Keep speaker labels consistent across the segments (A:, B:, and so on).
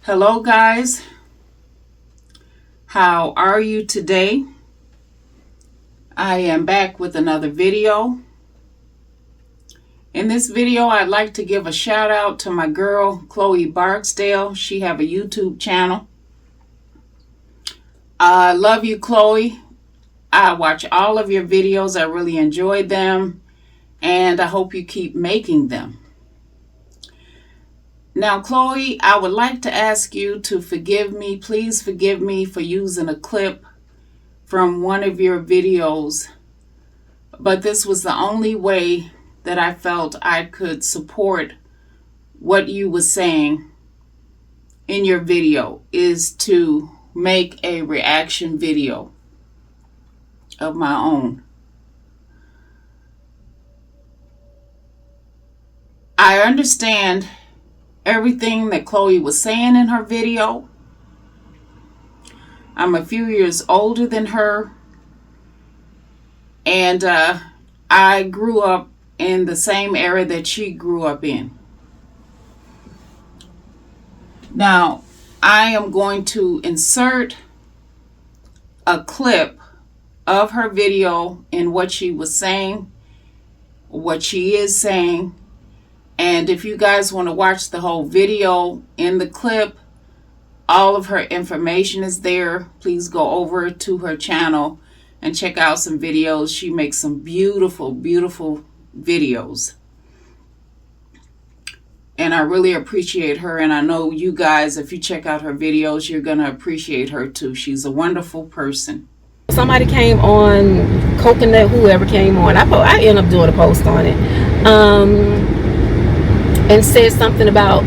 A: Hello guys, how are you today? I am back with another video. In this video, I'd like to give a shout out to my girl, Chloe Barksdale. She have a YouTube channel. I love you, Chloe. I watch all of your videos. I really enjoyed them, and I hope you keep making them. Now, Chloe, I would like to ask you to forgive me. Please forgive me for using a clip from one of your videos. But this was the only way that I felt I could support what you were saying in your video, is to make a reaction video of my own. I understand everything that Chloe was saying in her video. I'm a few years older than her, and I grew up in the same era that she grew up in. Now, I am going to insert a clip of her video and what she was saying, what she is saying. And if you guys want to watch the whole video, in the clip, all of her information is there. Please go over to her channel and check out some videos. She makes some beautiful, beautiful videos. And I really appreciate her. And I know you guys, if you check out her videos, you're going to appreciate her too. She's a wonderful person.
B: Somebody came on, Coconut, whoever came on. I ended up doing a post on it. And said something about,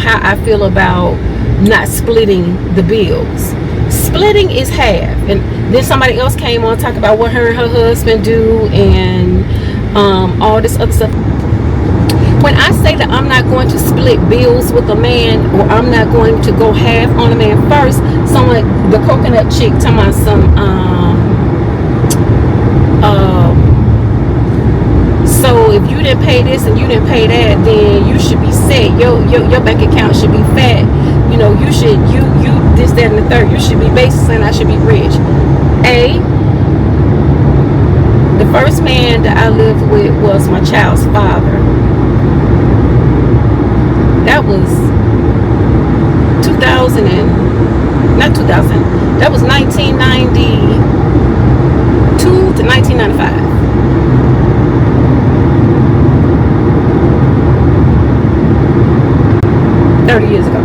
B: how I feel about not splitting the bills. Splitting is half. And then somebody else came on, talk about what her and her husband do and all this other stuff. When I say that I'm not going to split bills with a man, or I'm not going to go half on a man first, the Coconut chick talking about some so if you didn't pay this and you didn't pay that, then you should be set. Your bank account should be fat. You should you this, that, and the third. You should be basically saying I should be rich. The first man that I lived with was my child's father. That was 2000 and not 2000. That was 1992 to 1995. 30 years ago.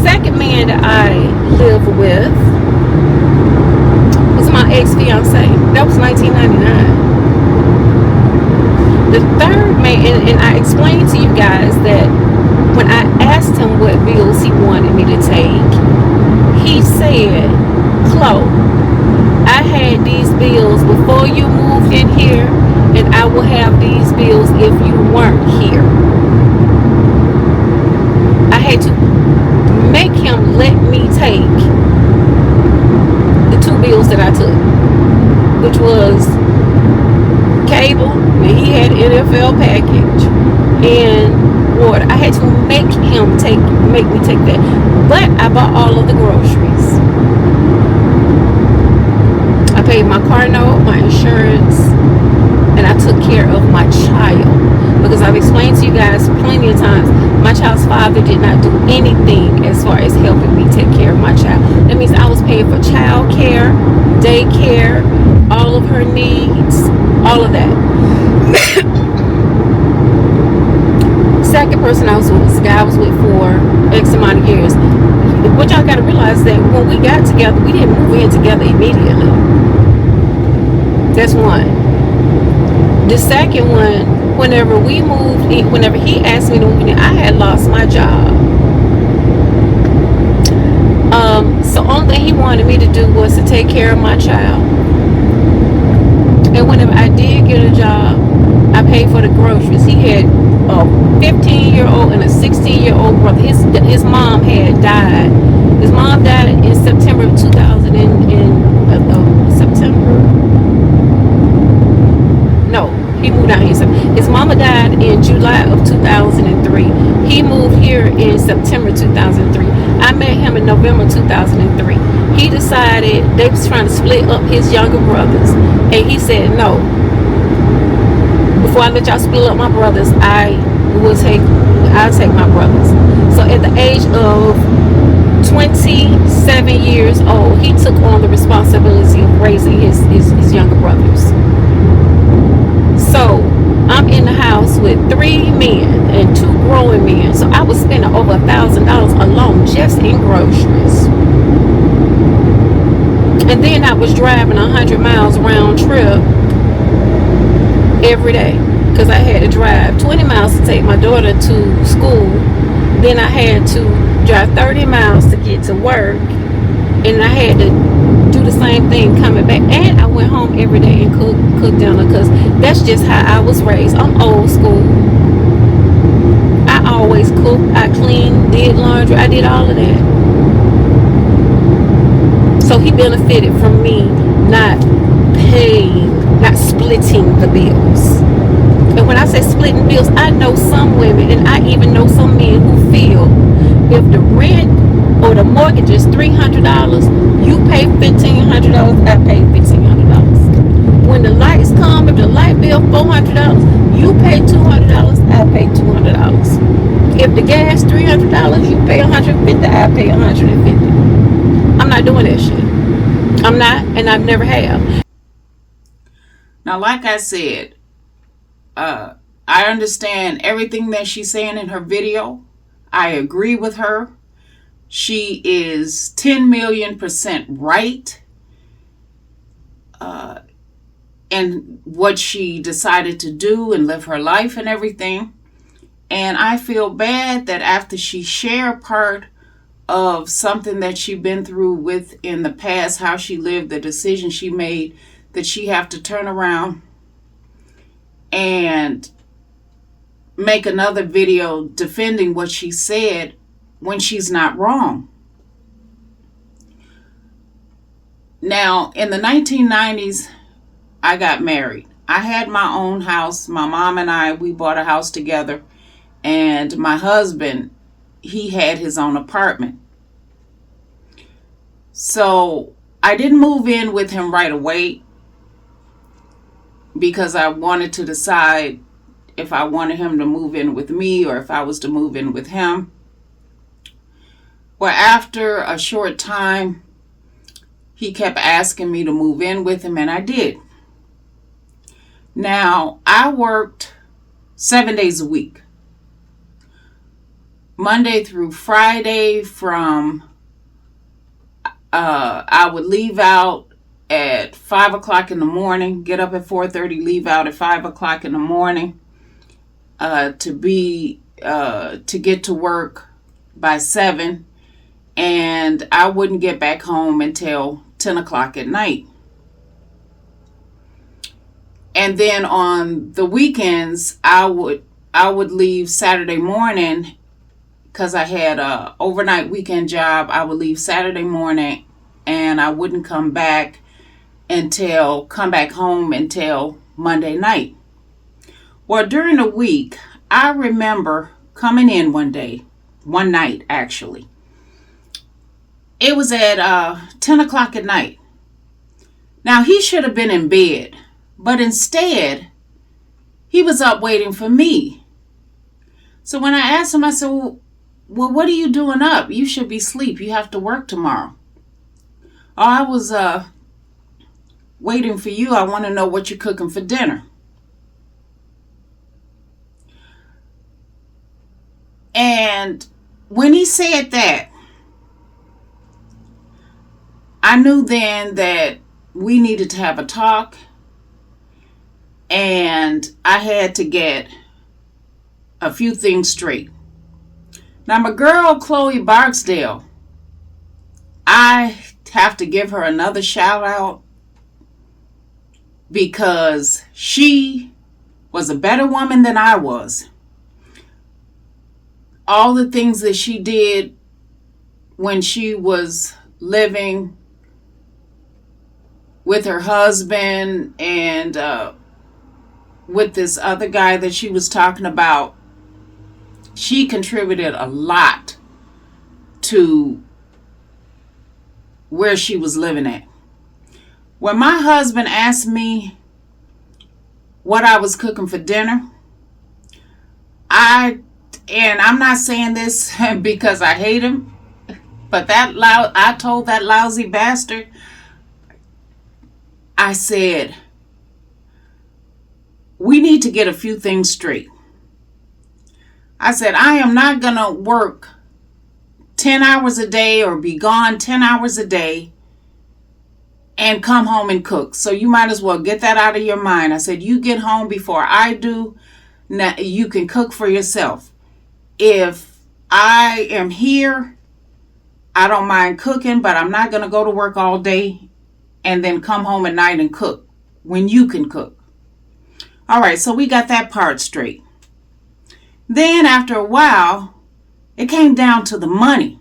B: Second man that I lived with was my ex-fiance. That was 1999. The third man, and I explained to you guys that when I asked him what bills he wanted me to take, he said, Chloe, I had these bills before you moved in here, and I will have these bills if you weren't here. I had to make him let me take the two bills that I took, which was cable, and he had NFL package, and water. I had to make me take that. But I bought all of the groceries. I paid my car note, my insurance, and I took care of my child. Because I've explained to you guys plenty of times, my child's father did not do anything as far as helping me take care of my child. That means I was paying for child care, daycare, all of her needs, all of that. Second person I was with was the guy I was with for X amount of years. What y'all got to realize is that when we got together, we didn't move in together immediately. That's one. The second one, whenever we moved in, whenever he asked me to move in, I had lost my job. So only thing he wanted me to do was to take care of my child. And whenever I did get a job, I paid for the groceries. He had a 15-year-old and a 16-year-old brother. His mom had died. His mom died in September of 2000 He moved out here. His mama died in July of 2003. He moved here here in September 2003. I met him in November 2003. He decided they was trying to split up his younger brothers, and he said no. Before I let y'all split up my brothers, I'll take my brothers. So at the age of 27 years old, he took on the responsibility of raising his younger brothers. So I'm in the house with 3 men and 2 growing men. So I was spending over $1,000 alone just in groceries. And then I was driving 100 miles round trip every day, because I had to drive 20 miles to take my daughter to school. Then I had to drive 30 miles to get to work, and I had to do the same thing coming back. And I went home every day and cook dinner, because that's just how I was raised. I'm old school. I always cooked, I cleaned, did laundry, I did all of that. So he benefited from me not splitting the bills. And when I say splitting bills, I know some women, and I even know some men, who feel if the rent or the mortgage is $300, you pay $1,500, I pay $1,500. When the lights come, if the light bill $400, you pay $200, I pay $200. If the gas $300, you pay $150, I pay $150. I'm not doing that shit. I'm not, and I've never have.
A: Now, like I said, I understand everything that she's saying in her video. I agree with her. She is 10 million% right in what she decided to do and live her life and everything. And I feel bad that after she shared part of something that she's been through with in the past, how she lived, the decision she made, that she have to turn around and make another video defending what she said when she's not wrong. Now, in the 1990s, I got married. I had my own house. My mom and I, we bought a house together. And my husband, he had his own apartment. So I didn't move in with him right away, because I wanted to decide if I wanted him to move in with me or if I was to move in with him. Well, after a short time, he kept asking me to move in with him, and I did. Now, I worked 7 days a week, Monday through Friday. I would leave out at 5 o'clock in the morning, get up at 4:30, leave out at 5 o'clock in the morning, to get to work by 7, and I wouldn't get back home until 10 o'clock at night. And then on the weekends, I would leave Saturday morning, because I had a overnight weekend job. I would leave Saturday morning, and I wouldn't come back home until Monday night. Well, during the week, I remember coming in one night actually. It was at 10 o'clock at night. Now, he should have been in bed, but instead, he was up waiting for me. So when I asked him, I said, well, what are you doing up? You should be asleep. You have to work tomorrow. Oh, I was waiting for you. I want to know what you're cooking for dinner. And when he said that, I knew then that we needed to have a talk, and I had to get a few things straight. Now, my girl, Chloe Barksdale, I have to give her another shout out, because she was a better woman than I was. All the things that she did when she was living with her husband and with this other guy that she was talking about, she contributed a lot to where she was living at. When my husband asked me what I was cooking for dinner, and I'm not saying this because I hate him, but I told that lousy bastard, I said, we need to get a few things straight. I said, I am not going to work 10 hours a day or be gone 10 hours a day and come home and cook. So you might as well get that out of your mind. I said, you get home before I do. Now you can cook for yourself. If I am here, I don't mind cooking, but I'm not going to go to work all day and then come home at night and cook when you can cook. All right, so we got that part straight. Then after a while, it came down to the money.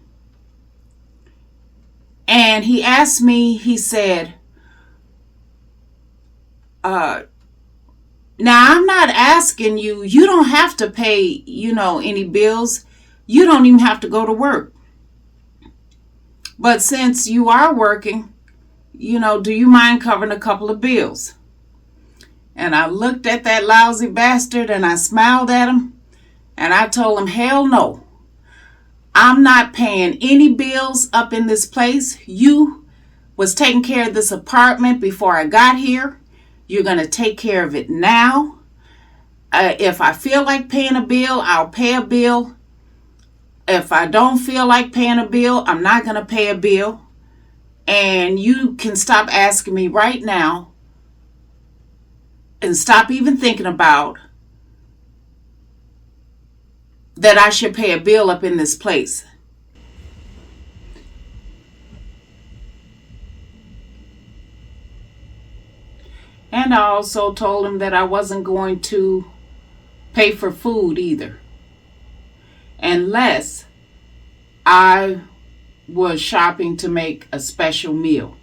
A: And he asked me, he said, now I'm not asking you, you don't have to pay, any bills. You don't even have to go to work. But since you are working, do you mind covering a couple of bills? And I looked at that lousy bastard and I smiled at him and I told him, hell no. I'm not paying any bills up in this place. You was taking care of this apartment before I got here. You're going to take care of it now. If I feel like paying a bill, I'll pay a bill. If I don't feel like paying a bill, I'm not going to pay a bill. And you can stop asking me right now and stop even thinking about that I should pay a bill up in this place. And I also told him that I wasn't going to pay for food either, unless I was shopping to make a special meal.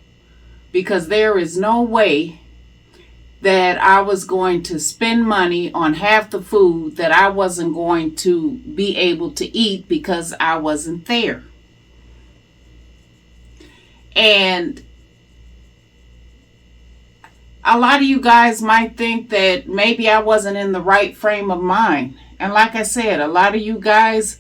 A: Because there is no way that I was going to spend money on half the food that I wasn't going to be able to eat because I wasn't there. And a lot of you guys might think that maybe I wasn't in the right frame of mind. And like I said, a lot of you guys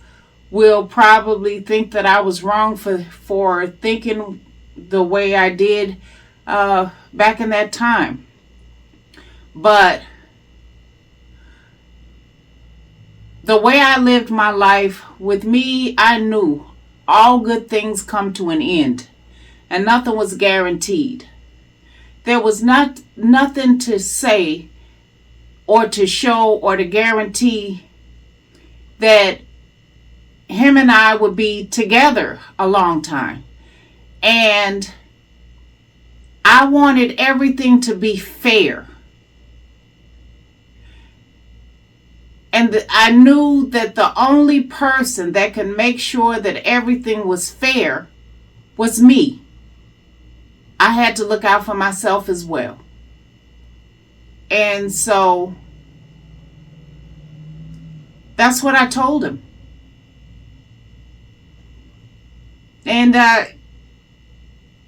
A: will probably think that I was wrong for thinking the way I did back in that time. But the way I lived my life, with me, I knew all good things come to an end and nothing was guaranteed. There was nothing to say or to show or to guarantee that him and I would be together a long time. And I wanted everything to be fair. And I knew that the only person that could make sure that everything was fair was me. I had to look out for myself as well. And so that's what I told him. And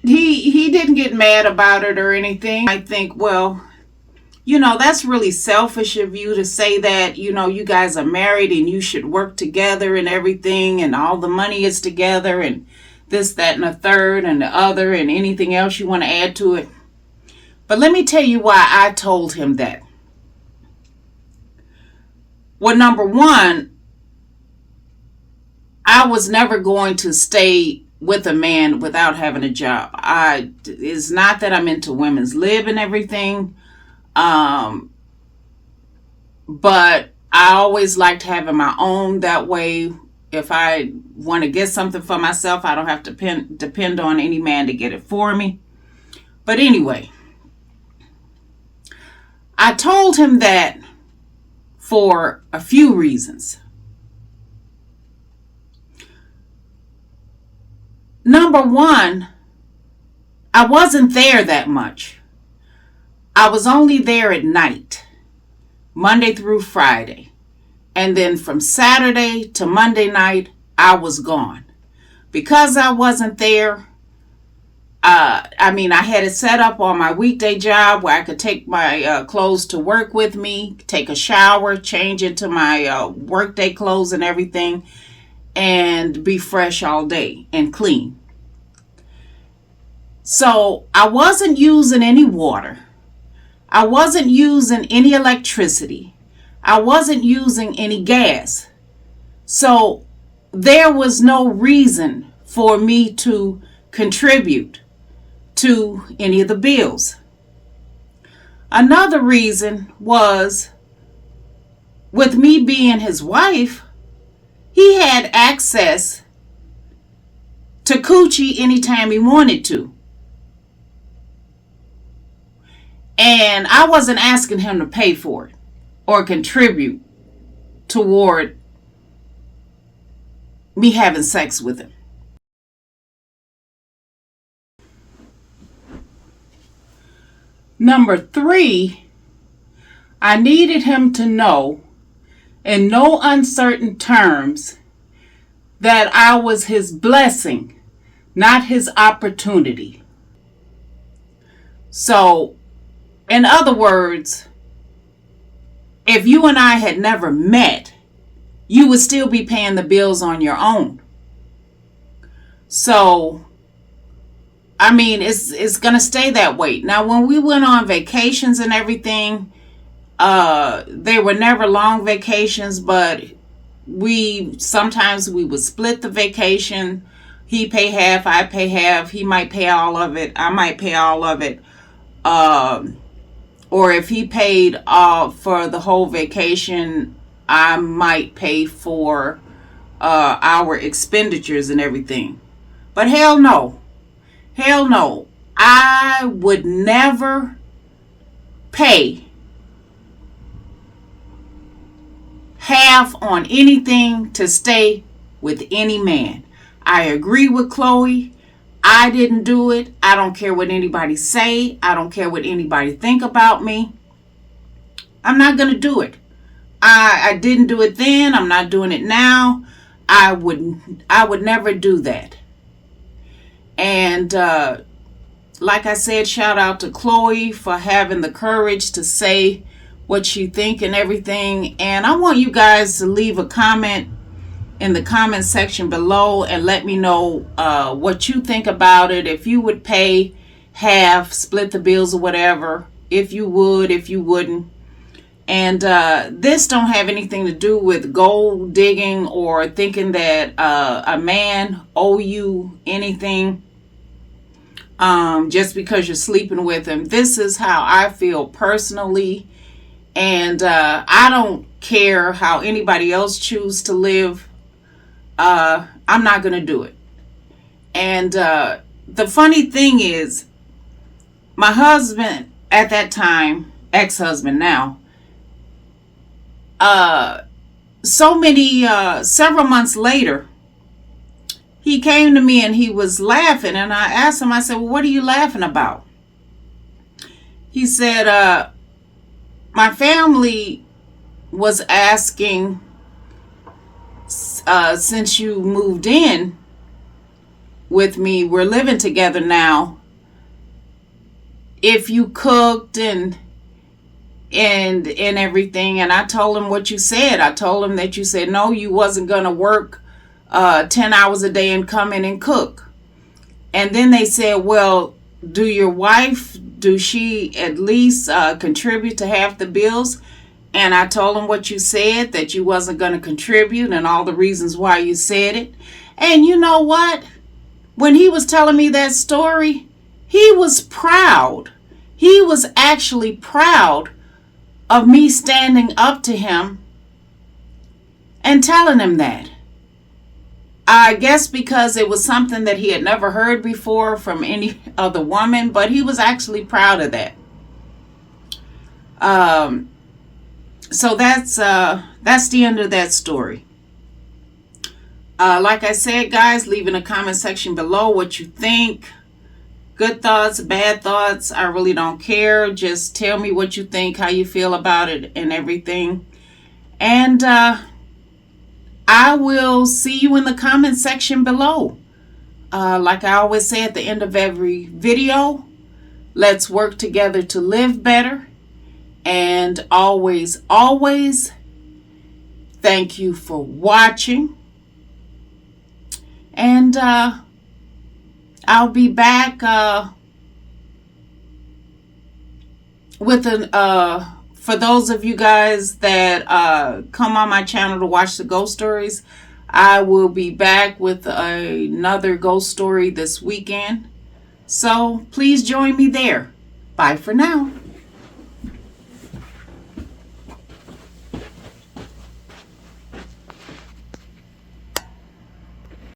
A: he didn't get mad about it or anything. I think, well, that's really selfish of you to say that, you guys are married and you should work together and everything and all the money is together and this, that, and a third and the other and anything else you want to add to it. But let me tell you why I told him that. Well, number one, I was never going to stay with a man without having a job. It's not that I'm into women's lib and everything. But I always liked having my own. That way, if I want to get something for myself, I don't have to depend on any man to get it for me. But anyway, I told him that for a few reasons. Number one, I wasn't there that much. I was only there at night, Monday through Friday. And then from Saturday to Monday night, I was gone. Because I wasn't there, I had it set up on my weekday job where I could take my clothes to work with me, take a shower, change into my workday clothes and everything, and be fresh all day and clean. So I wasn't using any water. I wasn't using any electricity. I wasn't using any gas. So there was no reason for me to contribute to any of the bills. Another reason was, with me being his wife, he had access to coochie anytime he wanted to. And I wasn't asking him to pay for it or contribute toward me having sex with him. Number 3, I needed him to know in no uncertain terms that I was his blessing, not his opportunity. So, in other words, if you and I had never met, you would still be paying the bills on your own. So, it's going to stay that way. Now, when we went on vacations and everything, they were never long vacations, but sometimes we would split the vacation. He pay half, I pay half. He might pay all of it. I might pay all of it. Or if he paid for the whole vacation, I might pay for our expenditures and everything. But hell no. Hell no. I would never pay half on anything to stay with any man. I agree with Chloe. I didn't do it. I don't care what anybody say. I don't care what anybody think about me. I'm not going to do it. I didn't do it then. I'm not doing it now. I would never do that. And like I said, shout out to Chloe for having the courage to say what she think and everything. And I want you guys to leave a comment in the comment section below and let me know what you think about it. If you would pay half, split the bills or whatever. If you would, if you wouldn't. And this don't have anything to do with gold digging or thinking that a man owe you anything just because you're sleeping with him. This is how I feel personally. And I don't care how anybody else choose to live. I'm not going to do it. And the funny thing is, my husband at that time, ex-husband now, several months later, he came to me and he was laughing, and I asked him, I said, well, what are you laughing about? He said, my family was asking, since you moved in with me, we're living together now, if you cooked and everything. And I told him what you said. I told him that you said no, you wasn't gonna work 10 hours a day and come in and cook. And then they said, well, do she at least contribute to half the bills? And I told him what you said, that you wasn't going to contribute and all the reasons why you said it. And you know what? When he was telling me that story, he was proud. He was actually proud of me standing up to him and telling him that. I guess because it was something that he had never heard before from any other woman, but he was actually proud of that. So that's the end of that story. Like I said, guys, leave in the comment section below what you think. Good thoughts, bad thoughts, I really don't care. Just tell me what you think, how you feel about it and everything. And I will see you in the comment section below. Like I always say at the end of every video, let's work together to live better. And always, always, thank you for watching. And I'll be back with for those of you guys that come on my channel to watch the ghost stories, I will be back with another ghost story this weekend. So please join me there. Bye for now.